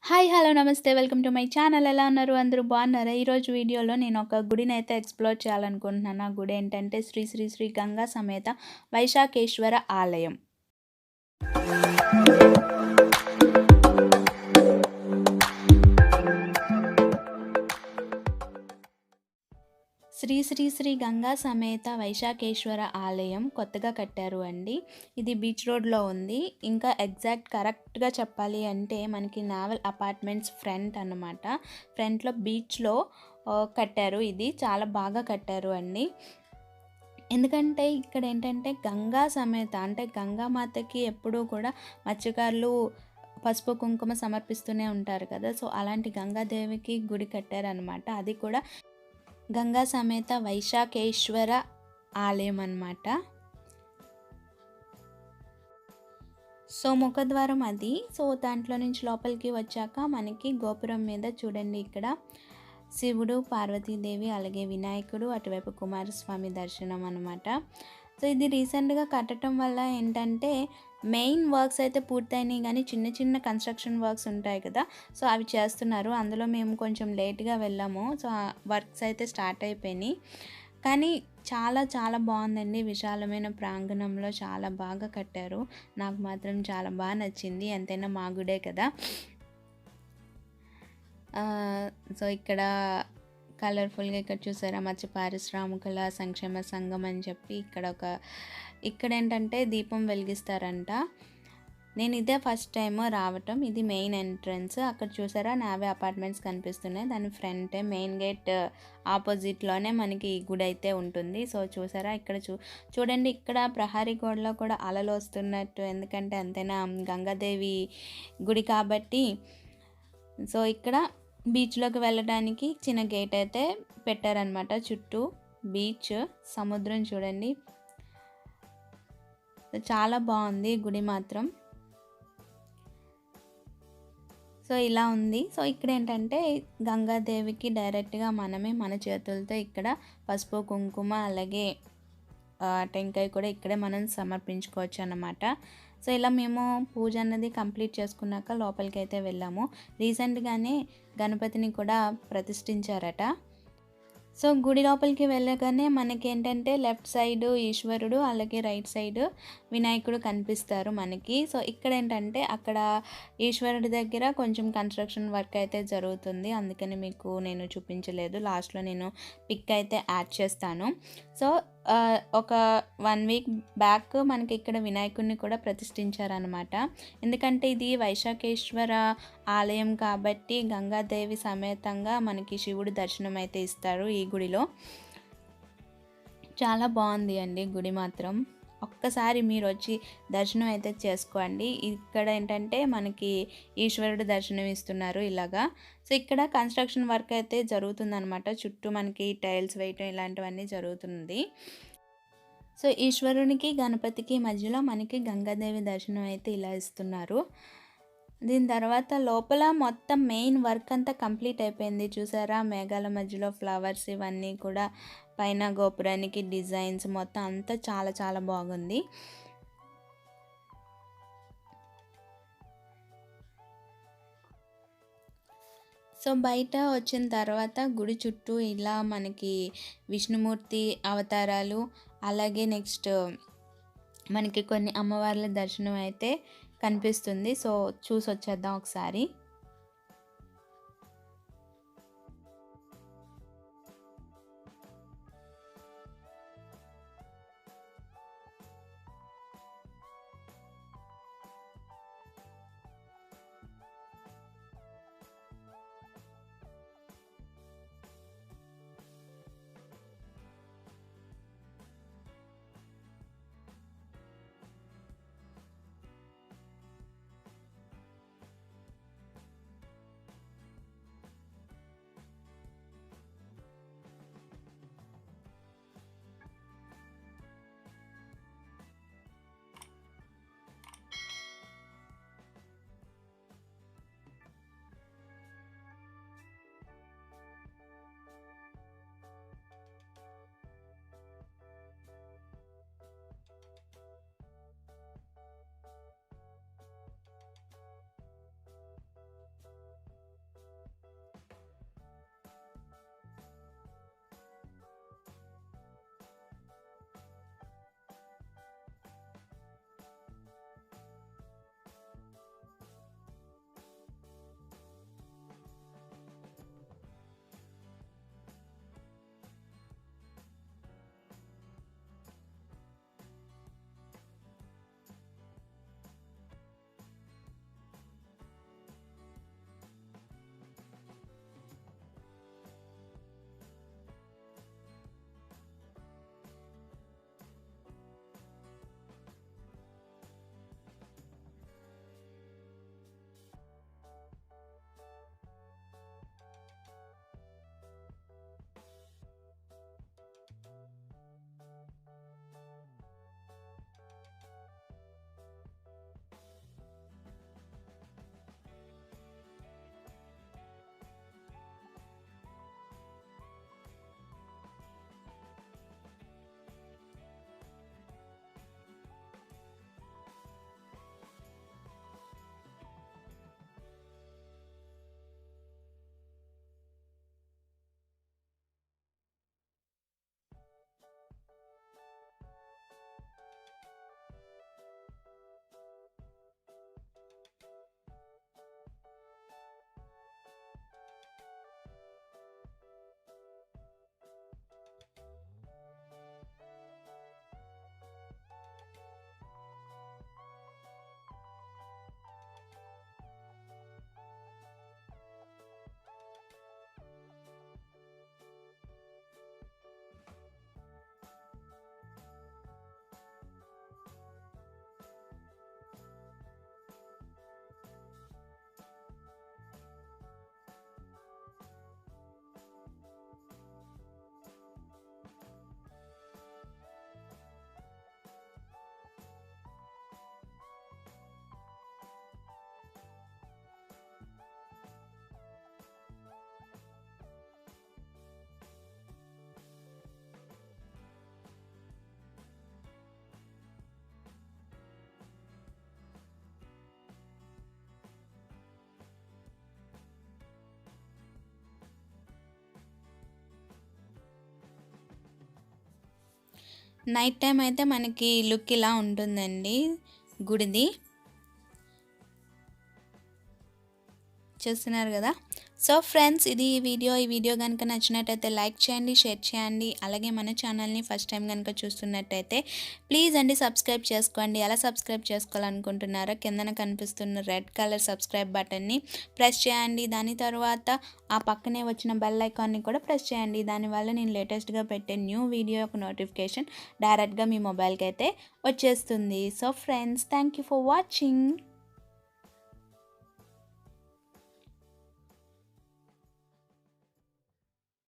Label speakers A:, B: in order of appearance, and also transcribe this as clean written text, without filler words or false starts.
A: Hi! Hello! నమస్తే. Welcome to my channel. ఎలా ఉన్నారు? అందరూ బాగున్నారా? ఈరోజు వీడియోలో నేను ఒక గుడినైతే ఎక్స్‌ప్లోర్ చేయాలనుకుంటున్నాను. ఆ గుడి ఏంటంటే శ్రీ శ్రీ శ్రీ గంగా సమేత వైశాఖేశ్వర ఆలయం. శ్రీ శ్రీ శ్రీ గంగా సమేత వైశాఖేశ్వర ఆలయం కొత్తగా కట్టారు అండి. ఇది బీచ్ రోడ్‌లో ఉంది. ఇంకా కరెక్ట్‌గా చెప్పాలి అంటే మనకి నావెల్ అపార్ట్మెంట్స్ ఫ్రంట్ అన్నమాట. ఫ్రంట్‌లో బీచ్‌లో కట్టారు. ఇది చాలా బాగా కట్టారు అండి. ఎందుకంటే ఇక్కడేంటంటే గంగా సమేత అంటే గంగామాతకి ఎప్పుడూ కూడా మత్స్యకారులు పసుపు, కుంకుమ సమర్పిస్తూనే ఉంటారు కదా! సో, అలాంటి గంగాదేవికి గుడి కట్టారనమాట. అది కూడా గంగా సమేత వైశాఖేశ్వర ఆలయం అన్నమాట. సో, ముఖద్వారం అది. సో, దాంట్లో నుంచి లోపలికి వచ్చాక మనకి గోపురం మీద చూడండి ఇక్కడ శివుడు, పార్వతీదేవి, అలాగే వినాయకుడు, అటువైపు కుమారస్వామి దర్శనం అనమాట. సో, ఇది రీసెంట్‌గా కట్టడం వల్ల ఏంటంటే మెయిన్ వర్క్స్ అయితే పూర్తయినాయి గానీ చిన్న చిన్న కన్‌స్ట్రక్షన్ వర్క్స్ ఉంటాయి కదా! సో, అవి చేస్తున్నారు. అందులో మేము కొంచెం లేట్‌గా వెళ్ళాము. సో, ఆ వర్క్స్ అయితే స్టార్ట్ అయిపోయినాయి. కానీ చాలా చాలా బావుందండి. విశాలమైన ప్రాంగణంలో చాలా బాగా కట్టారు. నాకు మాత్రం చాలా నచ్చింది. ఎంతైనా మా గుడే కదా! సో, ఇక్కడ కలర్‌ఫుల్‌గా ఇక్కడ చూసారా మత్స్య పారిశ్రామికుల సంక్షేమ సంఘం అని చెప్పి ఇక్కడేంటంటే దీపం వెలిగిస్తారంట. నేను ఇదే ఫస్ట్ టైమ్ రావటం. ఇది మెయిన్ ఎంట్రన్స్. అక్కడ చూసారా నావే అపార్ట్మెంట్స్ కనిపిస్తున్నాయి. దాని ఫ్రంటే మెయిన్ గేట్ ఆపోజిట్‌లోనే మనకి ఈ గుడి అయితే ఉంటుంది. సో, చూసారా ఇక్కడ చూడండి ఇక్కడ ప్రహరీ గోడలో కూడా అలలు వస్తున్నట్టు. ఎందుకంటే ఎంతైనా గంగాదేవి గుడి కాబట్టి. సో, ఇక్కడ బీచ్‌లోకి వెళ్ళడానికి చిన్న గేట్ అయితే పెట్టారనమాట. చుట్టూ బీచ్, సముద్రం చూడండి. చాలా బావుంది గుడి మాత్రం. సో, ఇలా ఉంది. సో, ఇక్కడేంటంటే గంగాదేవికి డైరెక్ట్‌గా మనమే మన చేతులతో ఇక్కడ పసుపు, కుంకుమ అలాగే టెంకాయ కూడా ఇక్కడే మనం సమర్పించుకోవచ్చన్నమాట. సో, ఇలా మేము పూజ అన్నది కంప్లీట్ చేసుకున్నాక లోపలికైతే వెళ్ళాము. రీసెంట్‌గానే గణపతిని కూడా ప్రతిష్ఠించారట. సో, గుడి లోపలికి వెళ్ళగానే మనకేంటంటే లెఫ్ట్ సైడు ఈశ్వరుడు, అలాగే రైట్ సైడు వినాయకుడు కనిపిస్తారు మనకి. సో, ఇక్కడేంటంటే అక్కడ ఈశ్వరుడి దగ్గర కొంచెం కన్‌స్ట్రక్షన్ వర్క్ అయితే జరుగుతుంది. అందుకని మీకు నేను చూపించలేదు. లాస్ట్‌లో నేను పిక్ అయితే యాడ్ చేస్తాను. సో, ఒక 1 వీక్ బ్యాక్ మనకి ఇక్కడ వినాయకుడిని కూడా ప్రతిష్ఠించారనమాట. ఎందుకంటే ఇది వైశాఖేశ్వర ఆలయం కాబట్టి గంగాదేవి సమేతంగా మనకి శివుడు దర్శనం అయితే ఇస్తారు ఈ గుడిలో. చాలా బాగుంది అండి గుడి మాత్రం. ఒక్కసారి మీరొచ్చి దర్శనం అయితే చేసుకోండి. ఇక్కడ ఏంటంటే మనకి ఈశ్వరుడు దర్శనం ఇస్తున్నారు ఇలాగా. సో, ఇక్కడ కన్‌స్ట్రక్షన్ వర్క్ అయితే జరుగుతుందనమాట. చుట్టూ మనకి టైల్స్ వేయటం ఇలాంటివన్నీ జరుగుతుంది. సో, ఈశ్వరునికి, గణపతికి మధ్యలో మనకి గంగాదేవి దర్శనం అయితే ఇలా ఇస్తున్నారు. దీని తర్వాత లోపల మొత్తం మెయిన్ వర్క్ అంతా కంప్లీట్ అయిపోయింది. చూసారా మేఘాల మధ్యలో ఫ్లవర్స్ ఇవన్నీ కూడా పైన గోపురానికి డిజైన్స్ మొత్తం అంతా చాలా చాలా బాగుంది. సో, బయట వచ్చిన తర్వాత గుడి చుట్టూ ఇలా మనకి విష్ణుమూర్తి అవతారాలు, అలాగే నెక్స్ట్ మనకి కొన్ని అమ్మవార్ల దర్శనం అయితే కనిపిస్తుంది. సో, చూసొచ్చేద్దాం ఒకసారి. నైట్ టైం అయితే మనకి లుక్ ఇలా ఉంటుందండి గుడిది. చూస్తున్నారు కదా. సో ఫ్రెండ్స్, ఇది ఈ వీడియో కనుక నచ్చినట్టయితే లైక్ చేయండి, షేర్ చేయండి. అలాగే మన ఛానల్ని ఫస్ట్ టైం కనుక చూస్తున్నట్టయితే ప్లీజ్ అండి సబ్స్క్రైబ్ చేసుకోండి. ఎలా సబ్స్క్రైబ్ చేసుకోవాలనుకుంటున్నారో కిందన కనిపిస్తున్న రెడ్ కలర్ సబ్స్క్రైబ్ బటన్ని ప్రెస్ చేయండి. దాని తర్వాత ఆ పక్కనే వచ్చిన బెల్ ఐకాన్ని కూడా ప్రెస్ చేయండి. దానివల్ల నేను లేటెస్ట్గా పెట్టే న్యూ వీడియో యొక్క నోటిఫికేషన్ డైరెక్ట్గా మీ మొబైల్కి అయితే వచ్చేస్తుంది. So friends, thank you for watching.